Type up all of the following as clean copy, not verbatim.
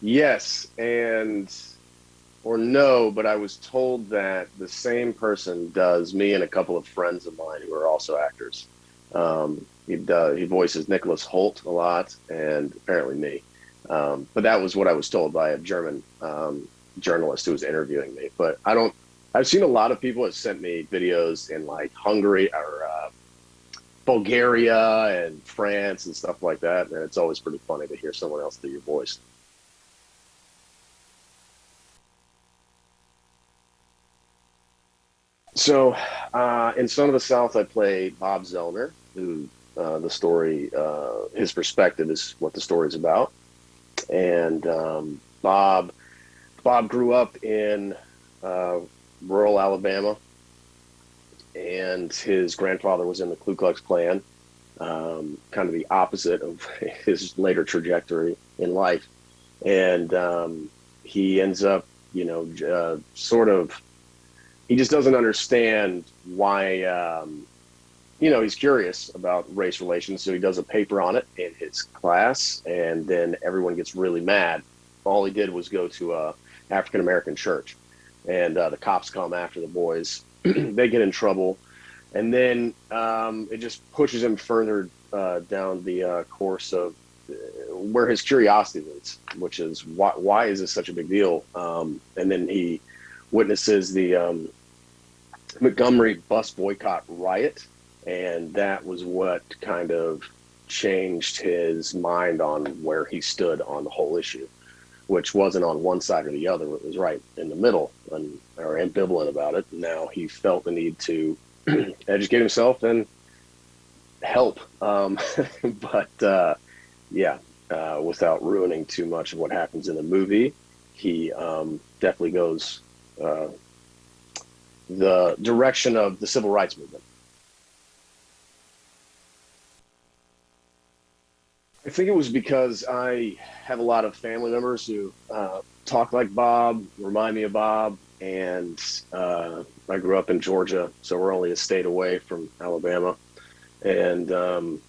Yes, and or no, but I was told that the same person does me and a couple of friends of mine who are also actors. He voices Nicholas Holt a lot, and apparently me. But that was what I was told by a German journalist who was interviewing me. But I don't. I've seen a lot of people have sent me videos in like Hungary or Bulgaria and France and stuff like that, and it's always pretty funny to hear someone else do your voice. So, in Son of the South, I play Bob Zellner, who the story, his perspective is what the story is about. And Bob grew up in uh, rural Alabama, and his grandfather was in the Ku Klux Klan, kind of the opposite of his later trajectory in life. And he ends up, sort of, he just doesn't understand why. He's curious about race relations, so he does a paper on it in his class, and then everyone gets really mad. All he did was go to a African American church, and the cops come after the boys. They get in trouble, and then it just pushes him further down the course of where his curiosity leads, which is why is this such a big deal? And then he witnesses the Montgomery bus boycott riot, and that was what kind of changed his mind on where he stood on the whole issue, which wasn't on one side or the other. It was right in the middle and or ambivalent about it. Now he felt the need to educate himself and help, but yeah, without ruining too much of what happens in the movie, he definitely goes uh, the direction of the civil rights movement. I think it was because I have a lot of family members who talk like Bob, remind me of Bob, and I grew up in Georgia, so we're only a state away from Alabama, and there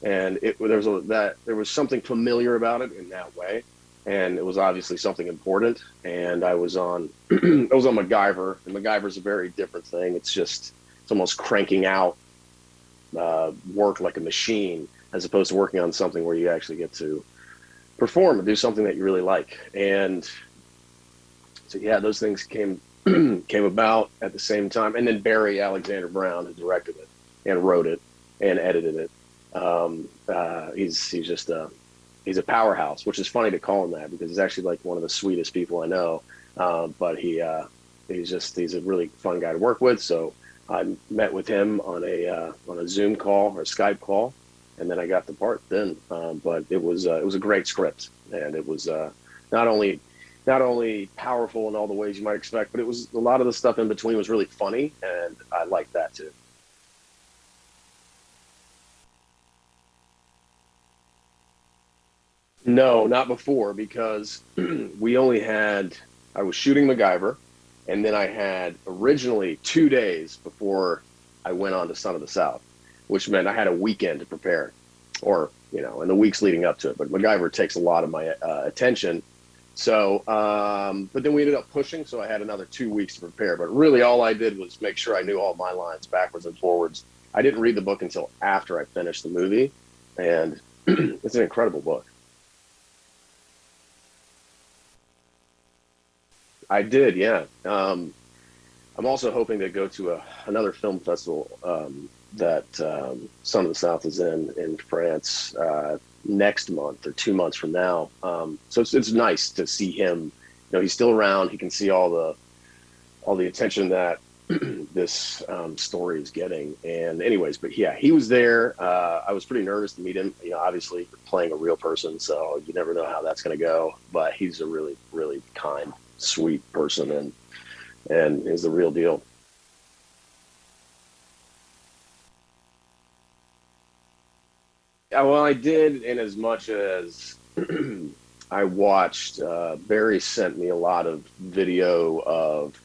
was something familiar about it in that way, and it was obviously something important. And I was on I was on MacGyver, and MacGyver's a very different thing. It's almost cranking out work like a machine, as opposed to working on something where you actually get to perform and do something that you really like. And so yeah, those things came about at the same time. And then Barry Alexander Brown, who directed it and wrote it and edited it, he's just he's a powerhouse, which is funny to call him that because he's actually like one of the sweetest people I know. But he's a really fun guy to work with. So I met with him on a Zoom call or Skype call, and then I got the part then. But it was a great script, and it was not only not only powerful in all the ways you might expect, but it was a lot of the stuff in between was really funny, and I liked that too. No, not before because we only had I was shooting MacGyver, and then I had originally 2 days before I went on to Son of the South, which meant I had a weekend to prepare, or in the weeks leading up to it. But MacGyver takes a lot of my attention. So, but then we ended up pushing, so I had another 2 weeks to prepare. But really, all I did was make sure I knew all my lines backwards and forwards. I didn't read the book until after I finished the movie, and it's an incredible book. I did, yeah. I'm also hoping to go to another film festival that Son of the South is in France next month or 2 months from now. So it's nice to see him. He's still around. He can see all the attention that this story is getting. And anyways, but yeah, he was there. I was pretty nervous to meet him. Obviously playing a real person, so you never know how that's going to go. But he's a really, really kind, sweet person, and is the real deal. Yeah, well, I did in as much as I watched. Barry sent me a lot of video of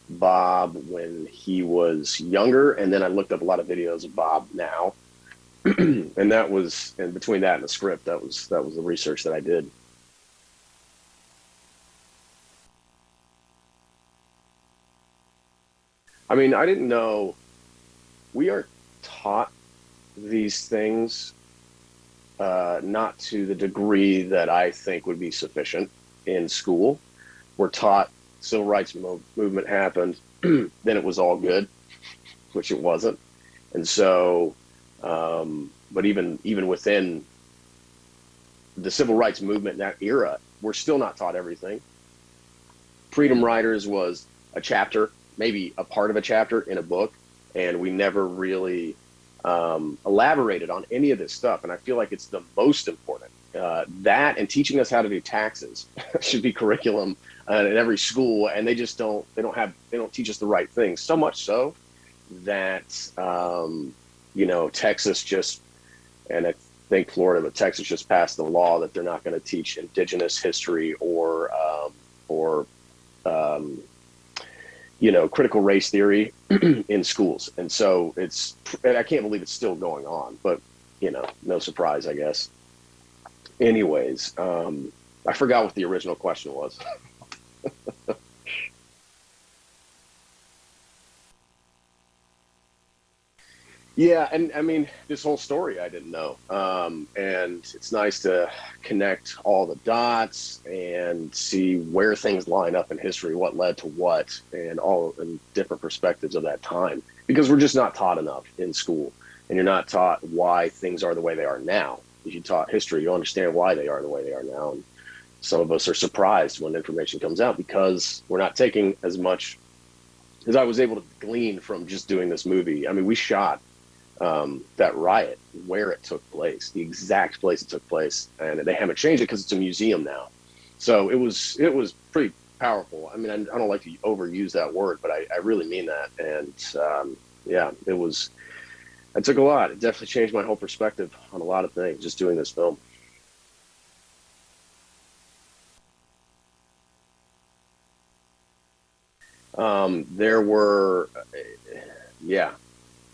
Bob when he was younger, and then I looked up a lot of videos of Bob now, and between that and the script, that was the research that I did. I mean, I didn't know we are taught these things, not to the degree that I think would be sufficient in school. We're taught civil rights movement happened, then it was all good, which it wasn't. And so, but even within the civil rights movement in that era, we're still not taught everything. Freedom Riders was a chapter, maybe a part of a chapter in a book, and we never really elaborated on any of this stuff. And I feel like it's the most important. That and teaching us how to do taxes should be curriculum in every school, and they just don't. They don't teach us the right things. So much so that Texas just, and I think Florida, but Texas just passed the law that they're not going to teach indigenous history or um, critical race theory in schools. And so and I can't believe it's still going on, but no surprise, I guess. Anyways, I forgot what the original question was. Yeah, and I mean, this whole story I didn't know. And it's nice to connect all the dots and see where things line up in history, what led to what, and all in different perspectives of that time. Because we're just not taught enough in school, and you're not taught why things are the way they are now. If you taught history, you understand why they are the way they are now. And some of us are surprised when information comes out because we're not taking as much as I was able to glean from just doing this movie. I mean, we shot that riot where it took place, the exact place it took place, and they haven't changed it because it's a museum now. So it was pretty powerful. I mean, I don't like to overuse that word, but I really mean that. And yeah, it took a lot. It definitely changed my whole perspective on a lot of things just doing this film. There were, yeah,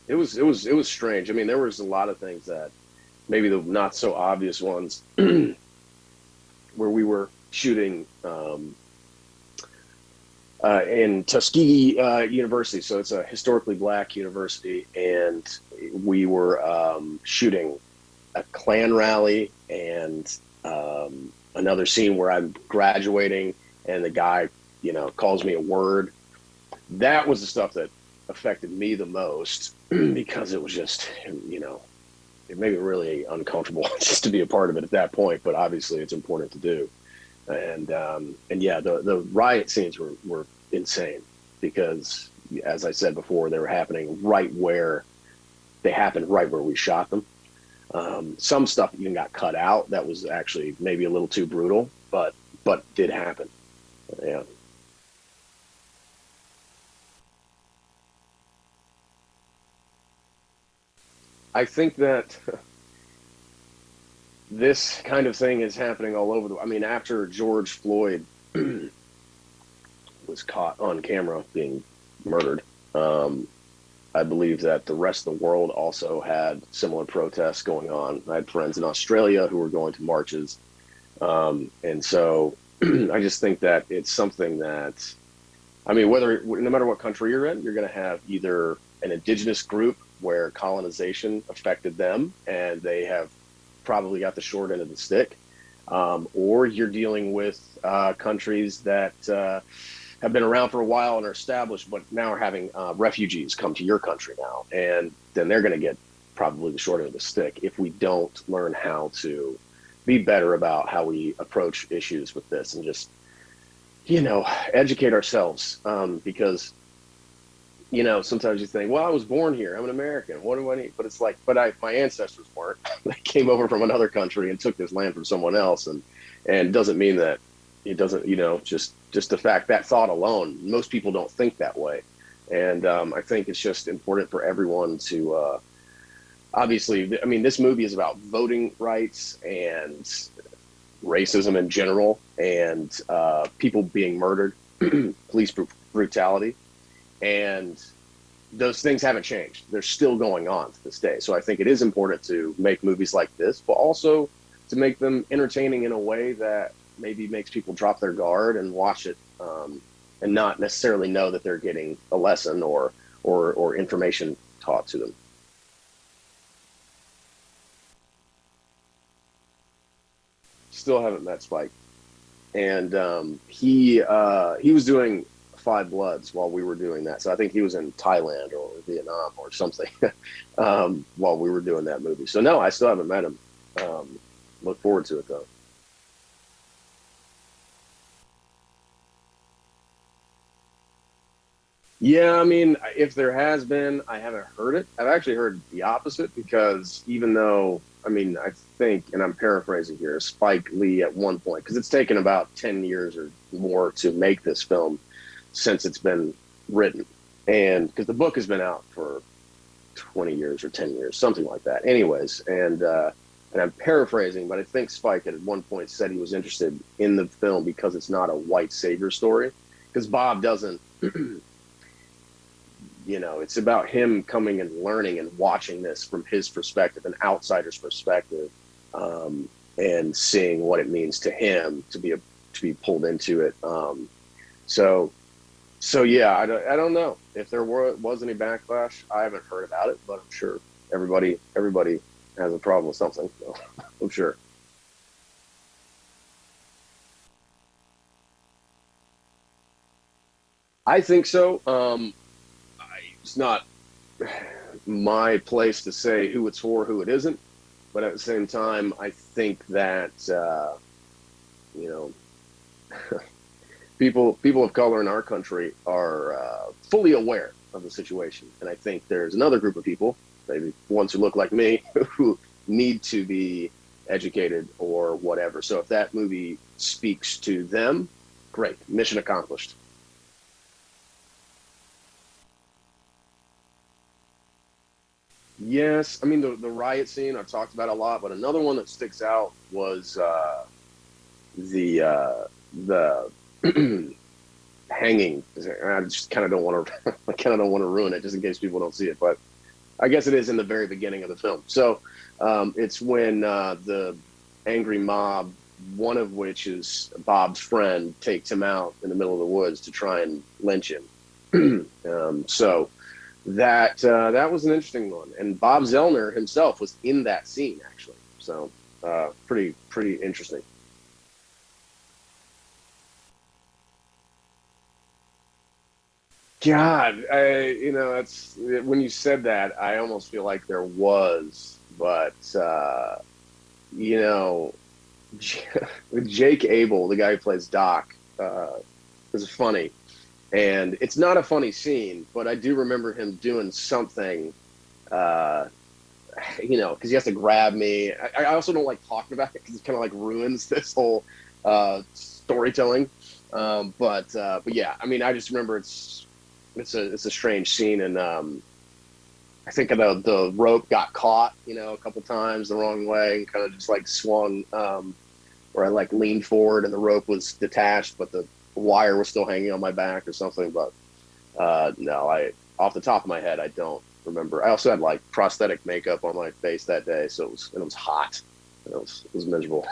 it was strange. I mean, there was a lot of things that maybe the not so obvious ones where we were shooting in Tuskegee University. So it's a historically black university, and we were shooting a Klan rally and another scene where I'm graduating, and the guy, calls me a word. That was the stuff that affected me the most because it was just, it made me really uncomfortable just to be a part of it at that point. But obviously, it's important to do. And yeah, the riot scenes were insane because, as I said before, they were happening right where they happened, right where we shot them. Some stuff even got cut out. That was actually maybe a little too brutal, but did happen. Yeah. I think that this kind of thing is happening all over I mean, after George Floyd was caught on camera being murdered, um, I believe that the rest of the world also had similar protests going on. I had friends in Australia who were going to marches. And so I just think that it's something that, I mean, no matter what country you're in, you're going to have either an indigenous group where colonization affected them and they have probably got the short end of the stick, or you're dealing with countries that have been around for a while and are established, but now are having refugees come to your country now, and then they're going to get probably the short end of the stick if we don't learn how to be better about how we approach issues with this and just educate ourselves, because sometimes you think, well, I was born here, I'm an American, what do I need? But it's like, my ancestors weren't. They came over from another country and took this land from someone else, and it doesn't mean that it doesn't, just the fact, that thought alone, most people don't think that way. And I think it's just important for everyone to obviously, I mean, this movie is about voting rights and racism in general, and people being murdered, police brutality, and those things haven't changed. They're still going on to this day. So I think it is important to make movies like this, but also to make them entertaining in a way that maybe makes people drop their guard and watch it and not necessarily know that they're getting a lesson or information taught to them. Still haven't met Spike, and he was doing Five Bloods while we were doing that. So I think he was in Thailand or Vietnam or something while we were doing that movie. So no, I still haven't met him. Look forward to it though. Yeah, I mean, if there has been, I haven't heard it. I've actually heard the opposite because even though, I mean, I think, and I'm paraphrasing here, Spike Lee at one point, because it's taken about 10 years or more to make this film since it's been written. And because the book has been out for 20 years or 10 years, something like that. Anyways, and I'm paraphrasing, but I think Spike at one point said he was interested in the film because it's not a white savior story. Because Bob doesn't, it's about him coming and learning and watching this from his perspective, an outsider's perspective, and seeing what it means to him to be pulled into it. So so yeah, I don't know if there was any backlash. I haven't heard about it, but I'm sure everybody has a problem with something. So I'm sure. I think so. It's not my place to say who it's for, who it isn't. But at the same time, I think that you know people of color in our country are fully aware of the situation, and I think there's another group of people, maybe ones who look like me, who need to be educated or whatever. So if that movie speaks to them, great, mission accomplished. Yes, I mean the riot scene I've talked about a lot, but another one that sticks out was the the hanging. I just kind of don't want to I kind of don't want to ruin it just in case people don't see it, but I guess it is in the very beginning of the film. So it's when the angry mob, one of which is Bob's friend, takes him out in the middle of the woods to try and lynch him. So that was an interesting one, and Bob Zellner himself was in that scene actually. So pretty interesting. God, that's when you said that, I almost feel like there was, but you know, Jake Abel, the guy who plays Doc, is funny, and it's not a funny scene, but I do remember him doing something, uh, because he has to grab me. I also don't like talking about it because it kind of like ruins this whole storytelling. But yeah, I mean, I just remember it's a strange scene, and I think the rope got caught, a couple times the wrong way, and kind of just like swung, where I like leaned forward and the rope was detached, but the wire was still hanging on my back or something. But no, I off the top of my head, I don't remember. I also had like prosthetic makeup on my face that day, so it was hot. It was miserable.